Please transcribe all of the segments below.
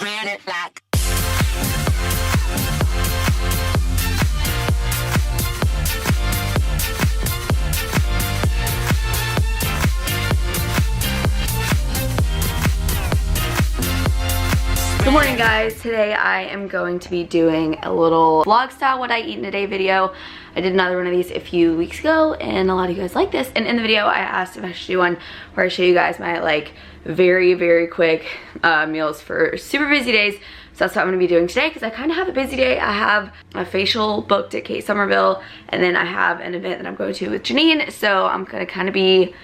Ran it back. Good morning guys. Today I am going to be doing a little vlog style what I eat in a day video. I did another one of these a few weeks ago and a lot of you guys like this, and in the video I asked if I should do one where I show you guys my like very quick meals for super busy days. So that's what I'm gonna be doing today because I kind of have a busy day. I have a facial booked at Kate Somerville and then I have an event that I'm going to with Janine, so I'm gonna kind of be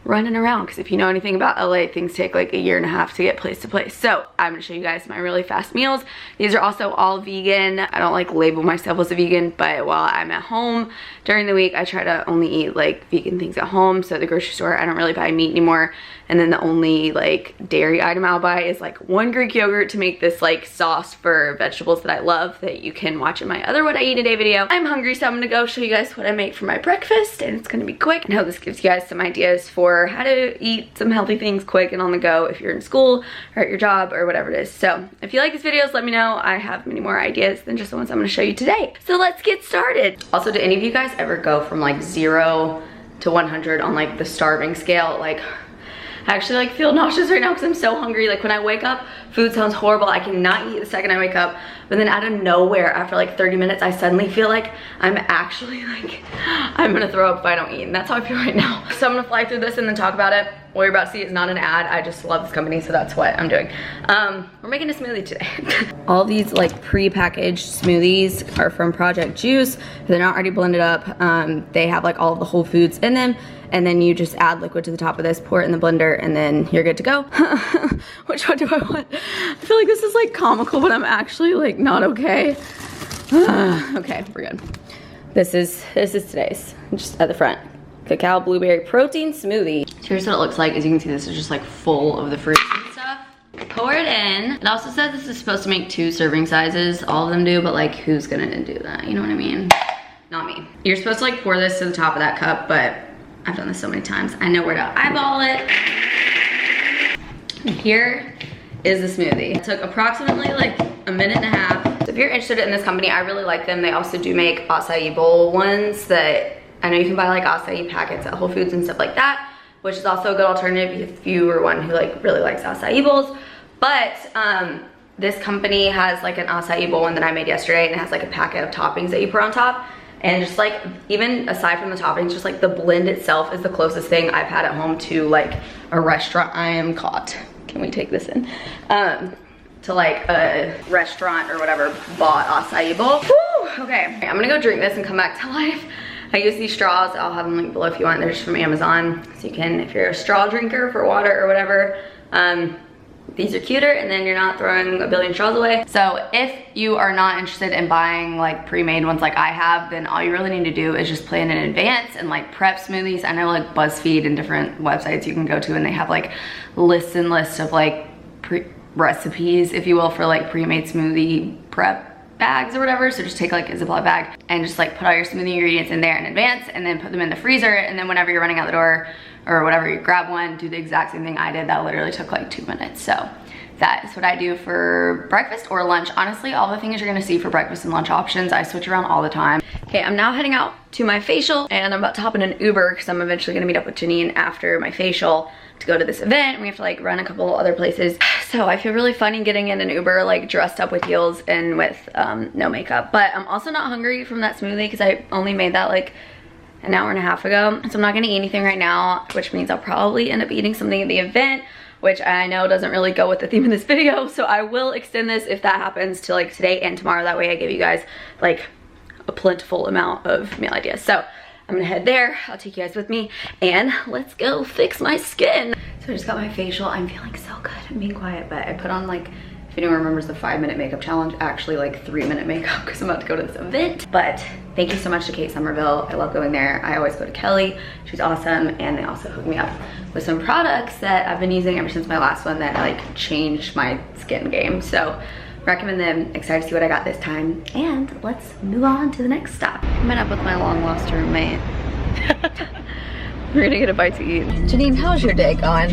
running around because if you know anything about LA, things take like a year and a half to get place to place. So I'm gonna show you guys my really fast meals. These are also all vegan. I don't like label myself as a vegan, but while I'm at home during the week, I try to only eat like vegan things at home. So at the grocery store, I don't really buy meat anymore. And then the only like dairy item I'll buy is like one Greek yogurt to make this like sauce for vegetables that I love that you can watch in my other what I eat a day video. I'm hungry, so I'm gonna go show you guys what I make for my breakfast, and it's gonna be quick. And I hope this gives you guys some ideas for how to eat some healthy things quick and on the go if you're in school or at your job or whatever it is. So if you like these videos, let me know. I have many more ideas than just the ones I'm gonna show you today. So let's get started. Also, do any of you guys ever go from like 0 to 100 on like the starving scale? Like, I actually like feel nauseous right now because I'm so hungry. Like when I wake up, food sounds horrible. I cannot eat the second I wake up. But then out of nowhere, after like 30 minutes, I suddenly feel like I'm actually like, I'm gonna throw up if I don't eat. And that's how I feel right now. So I'm gonna fly through this and then talk about it. What you're about to see is not an ad. I just love this company, so that's what I'm doing. We're making a smoothie today. All these like pre-packaged smoothies are from Project Juice. They're not already blended up. They have like all of the whole foods in them. And then you just add liquid to the top of this, pour it in the blender, and then you're good to go. Which one do I want? I feel like this is like comical, but I'm actually like not okay. Okay, we're good. This is today's, just at the front. Cacao blueberry protein smoothie. So here's what it looks like. As you can see, this is just like full of the fruits and stuff. Pour it in. It also says this is supposed to make 2 serving sizes. All of them do, but like who's gonna do that? You know what I mean? Not me. You're supposed to like pour this to the top of that cup, but I've done this so many times. I know where to eyeball it. And here is the smoothie. It took approximately like a minute and a half. So if you're interested in this company, I really like them. They also do make acai bowl ones that I know you can buy like acai packets at Whole Foods and stuff like that, which is also a good alternative if you are one who like really likes acai bowls. But this company has like an acai bowl one that I made yesterday, and it has like a packet of toppings that you put on top. And just like, even aside from the toppings, just like the blend itself is the closest thing I've had at home to like a restaurant. I am caught. Can we take this in? To like a restaurant or whatever bought acai bowl. Woo! Okay, I'm gonna go drink this and come back to life. I use these straws. I'll have them linked below if you want. They're just from Amazon. So you can, if you're a straw drinker for water or whatever, these are cuter, and then you're not throwing a billion straws away. So if you are not interested in buying like pre-made ones like I have, then all you really need to do is just plan in advance and like prep smoothies. I know like BuzzFeed and different websites you can go to, and they have like lists and lists of like recipes, if you will, for like pre-made smoothie prep bags or whatever. So just take like a Ziploc bag and just like put all your smoothie ingredients in there in advance, and then put them in the freezer, and then whenever you're running out the door or whatever, you grab one, do the exact same thing I did. That literally took like 2 minutes. So that is what I do for breakfast or lunch. Honestly, all the things you're gonna see for breakfast and lunch options, I switch around all the time. Okay, I'm now heading out to my facial, and I'm about to hop in an Uber because I'm eventually gonna meet up with Janine after my facial to go to this event. We have to like run a couple other places. So I feel really funny getting in an Uber like dressed up with heels and with no makeup. But I'm also not hungry from that smoothie because I only made that like an hour and a half ago. So I'm not gonna eat anything right now, which means I'll probably end up eating something at the event, which I know doesn't really go with the theme of this video. So I will extend this if that happens to like today and tomorrow. That way I give you guys like a plentiful amount of meal ideas. So I'm gonna head there. I'll take you guys with me, and let's go fix my skin. So I just got my facial. I'm feeling so good. I'm being quiet, but I put on like, if anyone remembers the 5-minute makeup challenge, actually like 3-minute makeup because I'm about to go to this event. But thank you so much to Kate Somerville. I love going there. I always go to Kelly. She's awesome. And they also hooked me up with some products that I've been using ever since my last one that like changed my skin game. So recommend them. Excited to see what I got this time. And let's move on to the next stop. I met up with my long lost roommate. We're gonna get a bite to eat. Janine, how's your day going?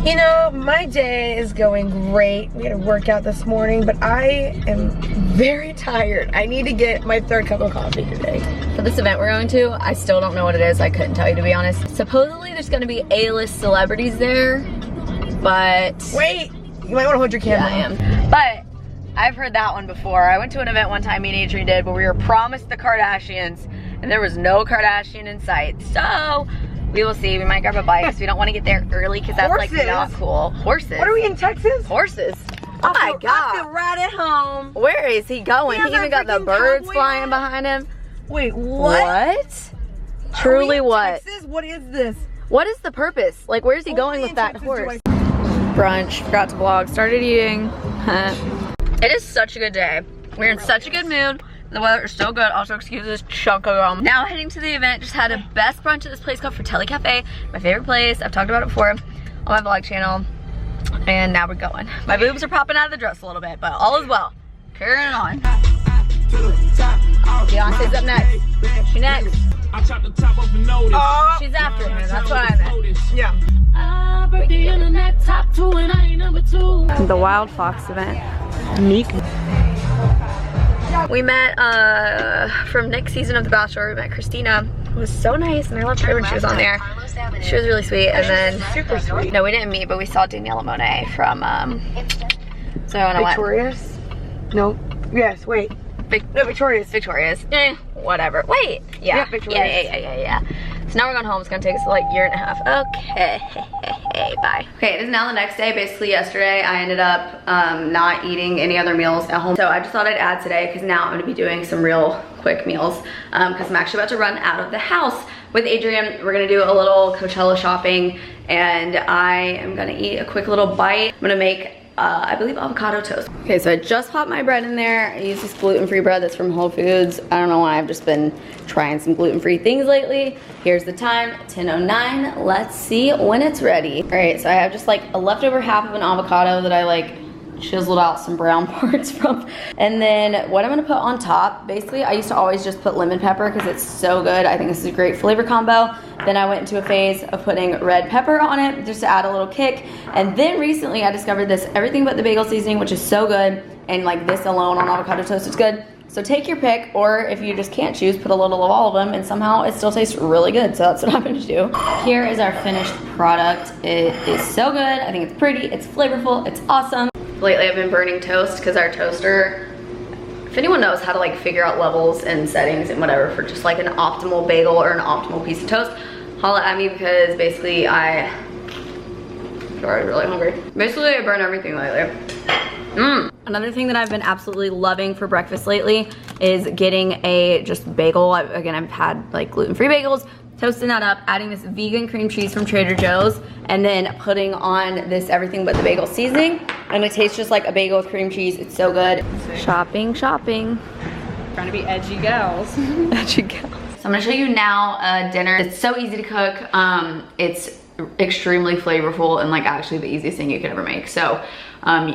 You know, my day is going great. We had a workout this morning, but I am very tired. I need to get my 3rd cup of coffee today. For this event we're going to, I still don't know what it is. I couldn't tell you, to be honest. Supposedly there's gonna be A-list celebrities there, but... Wait, you might wanna hold your camera. Yeah, I am. But I've heard that one before. I went to an event one time, me and Adrian did, where we were promised the Kardashians, and there was no Kardashian in sight. So, we will see. We might grab a bike because we don't want to get there early because that's like not cool. Horses. What are we in Texas? Horses. Oh my God. I feel right at home. Where is he going? He even got the birds flying behind him. Wait, what? Truly what? Texas? What is this? What is the purpose? Like, where's he going with that horse? Brunch. Forgot to vlog. Started eating. It is such a good day. We're in such a good mood. The weather is so good. Also, excuse this chunk of gum. Now heading to the event. Just had a best brunch at this place called Fratelli Cafe. My favorite place. I've talked about it before on my vlog channel. And now we're going. My boobs are popping out of the dress a little bit, but all is well. Carrying on. Beyonce's up next. She next. She's after her. That's what I meant. Yeah. The Wild Fox event. Meek. We met from Nick's season of The Bachelor. We met Christina. It was so nice, and I loved her when she was on there. She was really sweet. And then Super sweet. no, we didn't meet, but we saw Daniela Monet from so when Victorious? No. Yes, wait. No, Victorious. Victorious. Whatever. Wait. Yeah. Victorious. Yeah. So now we're going home. It's gonna take us like a year and a half. Okay. Bye. Okay, it is now the next day. Basically yesterday I ended up not eating any other meals at home. So I just thought I'd add today because now I'm gonna be doing some real quick meals because I'm actually about to run out of the house with Adrian. We're gonna do a little Coachella shopping and I am gonna eat a quick little bite. I'm gonna make I believe avocado toast. Okay, so I just popped my bread in there. I use this gluten-free bread that's from Whole Foods. I don't know why, I've just been trying some gluten-free things lately. Here's the time, 10:09. Let's see when it's ready. All right, so I have just like a leftover half of an avocado that I like chiseled out some brown parts from. And then what I'm gonna put on top, basically I used to always just put lemon pepper because it's so good. I think this is a great flavor combo. Then I went into a phase of putting red pepper on it just to add a little kick. And then recently I discovered this everything but the bagel seasoning, which is so good. And like this alone on avocado toast is good. So take your pick, or if you just can't choose, put a little of all of them, and somehow it still tastes really good. So that's what I'm gonna do. Here is our finished product. It is so good. I think it's pretty, it's flavorful, it's awesome. Lately I've been burning toast because our toaster, if anyone knows how to like figure out levels and settings and whatever for just like an optimal bagel or an optimal piece of toast, holla at me because basically I'm already really hungry. Basically I burn everything lately. Another thing that I've been absolutely loving for breakfast lately is getting a just bagel. Again, I've had like gluten-free bagels, toasting that up, adding this vegan cream cheese from Trader Joe's, and then putting on this everything but the bagel seasoning. And it tastes just like a bagel with cream cheese. It's so good. Shopping. Trying to be edgy gals. Edgy gals. So I'm gonna show you now dinner. It's so easy to cook. It's extremely flavorful and like actually the easiest thing you could ever make. So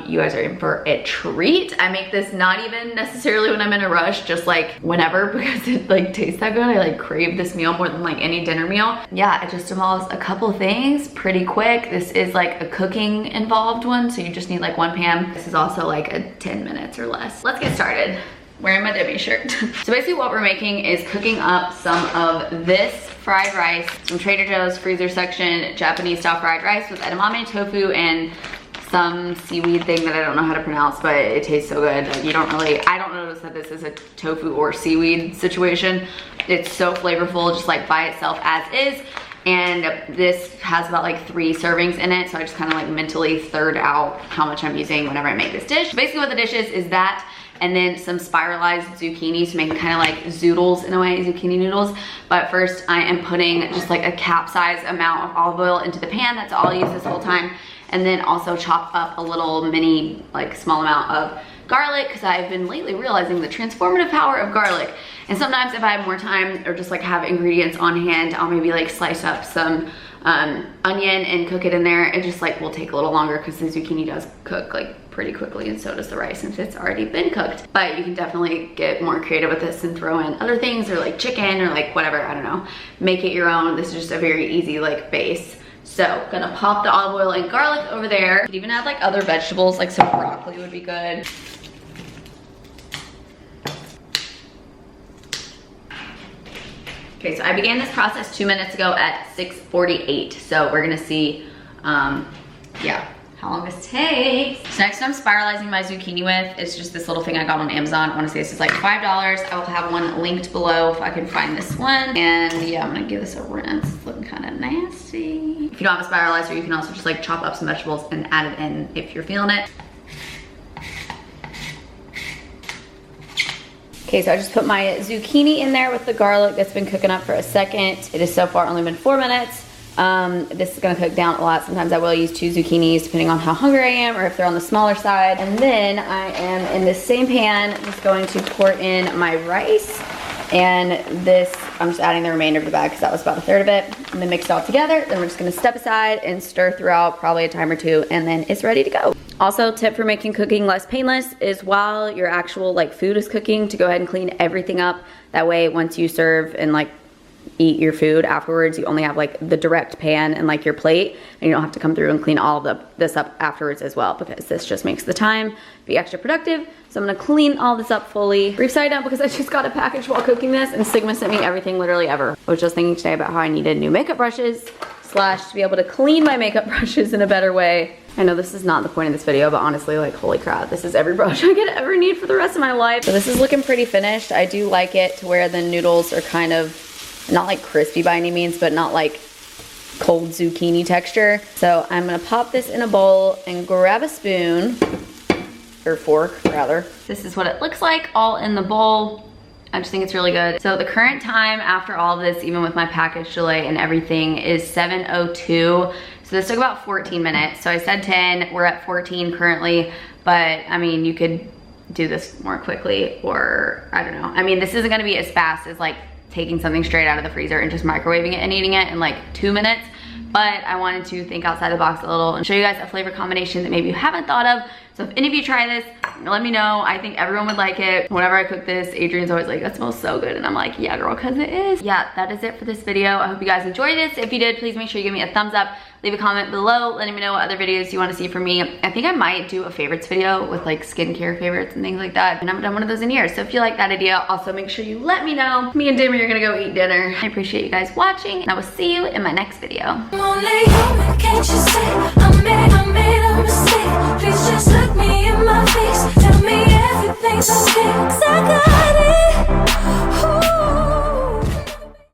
you guys are in for a treat. I make this not even necessarily when I'm in a rush, just like whenever, because it like tastes that good. I like crave this meal more than like any dinner meal. Yeah, it just involves a couple things pretty quick. This is like a cooking involved one, so you just need like one pan. This is also like a 10 minutes or less. Let's get started. Wearing my Debbie shirt. So basically what we're making is cooking up some of this fried rice from Trader Joe's freezer section, Japanese style fried rice with edamame, tofu, and some seaweed thing that I don't know how to pronounce, but it tastes so good. Like I don't notice that this is a tofu or seaweed situation. It's so flavorful, just like by itself as is. And this has about like 3 servings in it, so I just kind of like mentally third out how much I'm using whenever I make this dish. Basically what the dish is that, and then some spiralized zucchini to make them kind of like zoodles in a way, zucchini noodles. But first I am putting just like a cap-sized amount of olive oil into the pan. That's all I use this whole time. And then also chop up a little mini, like small amount of garlic, because I've been lately realizing the transformative power of garlic. And sometimes if I have more time or just like have ingredients on hand, I'll maybe like slice up some onion and cook it in there. It just like will take a little longer because the zucchini does cook like pretty quickly, and so does the rice since it's already been cooked. But you can definitely get more creative with this and throw in other things, or like chicken or like whatever, I don't know. Make it your own. This is just a very easy like base. So gonna pop the olive oil and garlic over there. You could even add like other vegetables, like some broccoli would be good. Okay, so I began this process 2 minutes ago at 6:48. So we're gonna see, yeah, how long this takes. So next I'm spiralizing my zucchini with. It's just this little thing I got on Amazon. I wanna say this is like $5. I will have one linked below if I can find this one. And yeah, I'm gonna give this a rinse. It's looking kind of nasty. If you don't have a spiralizer, you can also just like chop up some vegetables and add it in if you're feeling it. Okay, so I just put my zucchini in there with the garlic that's been cooking up for a second. It has so far only been 4 minutes. This is gonna cook down a lot. Sometimes I will use 2 zucchinis depending on how hungry I am or if they're on the smaller side. And then I am in this same pan just going to pour in my rice. And this, I'm just adding the remainder of the bag because that was about a third of it. And then mix it all together. Then we're just gonna step aside and stir throughout probably a time or 2, and then it's ready to go. Also, tip for making cooking less painless is while your actual like food is cooking, to go ahead and clean everything up. That way, once you serve and like eat your food afterwards, you only have like the direct pan and like your plate, and you don't have to come through and clean all of this up afterwards as well, because this just makes the time be extra productive. So I'm gonna clean all this up fully. Brief side note, because I just got a package while cooking this, and Sigma sent me everything literally ever. I was just thinking today about how I needed new makeup brushes, / to be able to clean my makeup brushes in a better way. I know this is not the point of this video, but honestly, like, holy crap, this is every brush I could ever need for the rest of my life. So this is looking pretty finished. I do like it to where the noodles are kind of, not like crispy by any means, but not like cold zucchini texture. So I'm gonna pop this in a bowl and grab a spoon, or fork rather. This is what it looks like all in the bowl. I just think it's really good. So the current time after all of this, even with my package delay and everything, is 7:02. So this took about 14 minutes. So I said 10, we're at 14 currently, but I mean, you could do this more quickly, or I don't know. I mean, this isn't gonna be as fast as like taking something straight out of the freezer and just microwaving it and eating it in like 2 minutes. But I wanted to think outside the box a little and show you guys a flavor combination that maybe you haven't thought of. So if any of you try this, let me know. I think everyone would like it. Whenever I cook this, Adrian's always like, that smells so good. And I'm like, yeah, girl, cause it is. Yeah, that is it for this video. I hope you guys enjoyed this. If you did, please make sure you give me a thumbs up. Leave a comment below letting me know what other videos you want to see from me. I think I might do a favorites video with like skincare favorites and things like that. And I haven't done one of those in years. So if you like that idea, also make sure you let me know. Me and Dimmy are gonna go eat dinner. I appreciate you guys watching, and I will see you in my next video. I'm only human, can't you say I made a mistake? Please just look me in my face, tell me everything's okay, 'cause I got